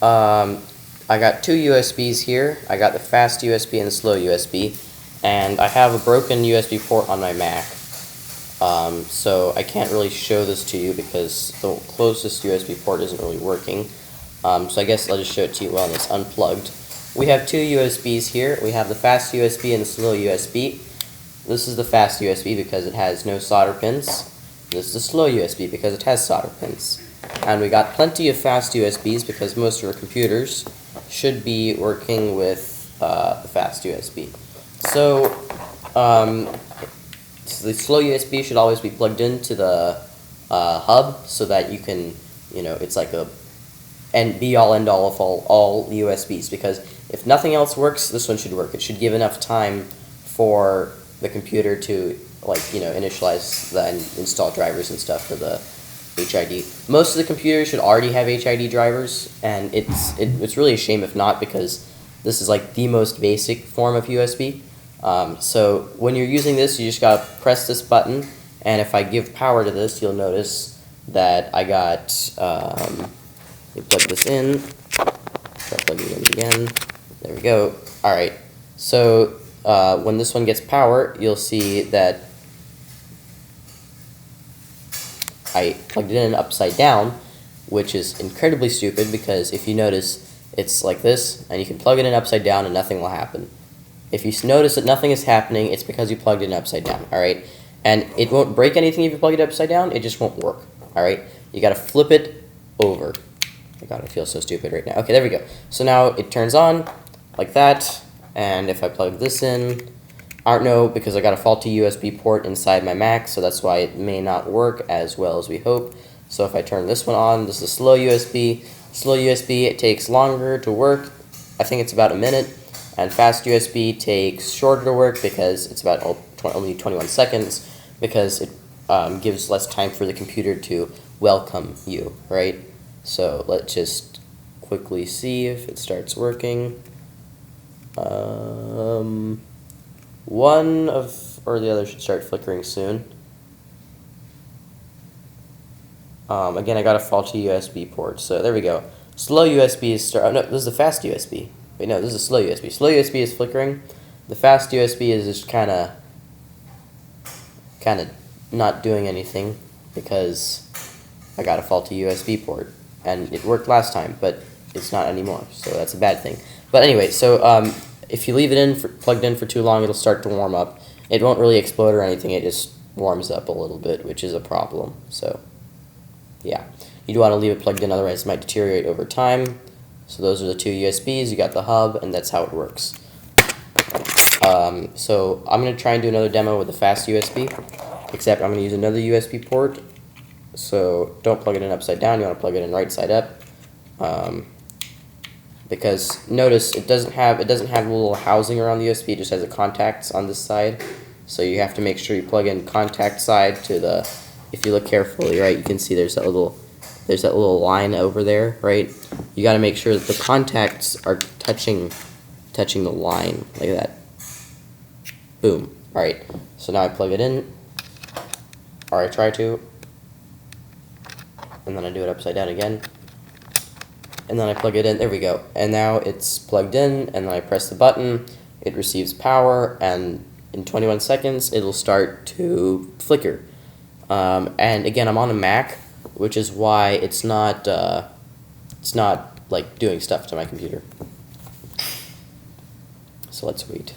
I got two USBs here. I got the fast USB and the slow USB, and I have a broken USB port on my Mac. So I can't really show this to you because the closest USB port isn't really working. So I guess I'll just show it to you while it's unplugged. We have two USBs here. We have the fast USB and the slow USB. This is the fast USB because it has no solder pins. This is the slow USB because it has solder pins. And we got plenty of fast USBs because most of our computers should be working with the fast USB. So the slow USB should always be plugged into the hub so that you can, it's like a be all end all of all USBs, because if nothing else works, this one should work. It should give enough time for the computer to initialize and install drivers and stuff for the HID. Most of the computers should already have HID drivers, and it's really a shame if not, because this is like the most basic form of USB. So when you're using this, you just gotta press this button, and if I give power to this, you'll notice that I got, let me plug this in, try plugging it in again, there we go. Alright, so when this one gets power, you'll see that I plugged it in upside down, which is incredibly stupid because if you notice, it's like this, and you can plug it in upside down and nothing will happen. If you notice that nothing is happening, it's because you plugged it in upside down, alright? And it won't break anything if you plug it upside down, it just won't work, alright? You gotta flip it over. Oh god, I feel so stupid right now. Okay, there we go. So now it turns on, like that, and if I plug this in, I don't know, because I got a faulty USB port inside my Mac, so that's why it may not work as well as we hope. So if I turn this one on, this is slow USB. Slow USB, it takes longer to work. I think it's about a minute. And fast USB takes shorter to work because it's about only 21 seconds, because it gives less time for the computer to welcome you, right? So let's just quickly see if it starts working. One or the other should start flickering soon. Again, I got a faulty USB port, so there we go. Slow USB is oh no, this is the fast USB. Wait, no, this is a slow USB. Slow USB is flickering. The fast USB is just kind of not doing anything because I got a faulty USB port, and it worked last time, but it's not anymore, so that's a bad thing. But anyway, so if you leave it plugged in for too long, it'll start to warm up. It won't really explode or anything, it just warms up a little bit, which is a problem. So yeah, you do want to leave it plugged in, otherwise it might deteriorate over time. So those are the two USBs, you got the hub, and that's how it works. So I'm going to try and do another demo with the fast USB, except I'm going to use another USB port. So don't plug it in upside down, you want to plug it in right side up. Because notice it doesn't have a little housing around the USB, it just has the contacts on this side. So you have to make sure you plug in contact side to the, if you look carefully, right, you can see there's that little line over there, right? You got to make sure that the contacts are touching the line like that. Boom. All right. So now I plug it in, or I try to, and then I do it upside down again, and then I plug it in. There we go. And now it's plugged in, and then I press the button. It receives power, and in 21 seconds it'll start to flicker. And again, I'm on a Mac, which is why it's not like doing stuff to my computer. So let's wait.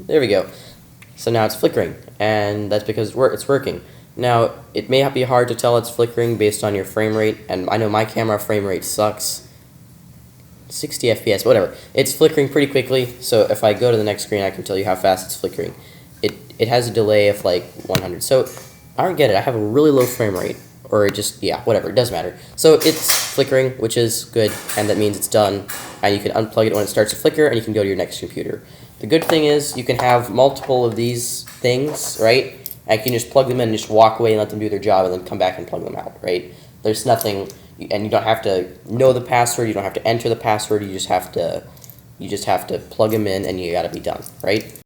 There we go. So now it's flickering, and that's because it's working. Now, it may be hard to tell it's flickering based on your frame rate, and I know my camera frame rate sucks. 60 FPS, whatever. It's flickering pretty quickly, so if I go to the next screen, I can tell you how fast it's flickering. It has a delay of like 100. So I don't get it. I have a really low frame rate, or it just, yeah, whatever. It doesn't matter. So it's flickering, which is good, and that means it's done. And you can unplug it when it starts to flicker, and you can go to your next computer. The good thing is you can have multiple of these things, right? And you can just plug them in and just walk away and let them do their job, and then come back and plug them out, right? There's nothing, and you don't have to know the password. You don't have to enter the password. You just have to, You just have to plug them in and you gotta be done, right?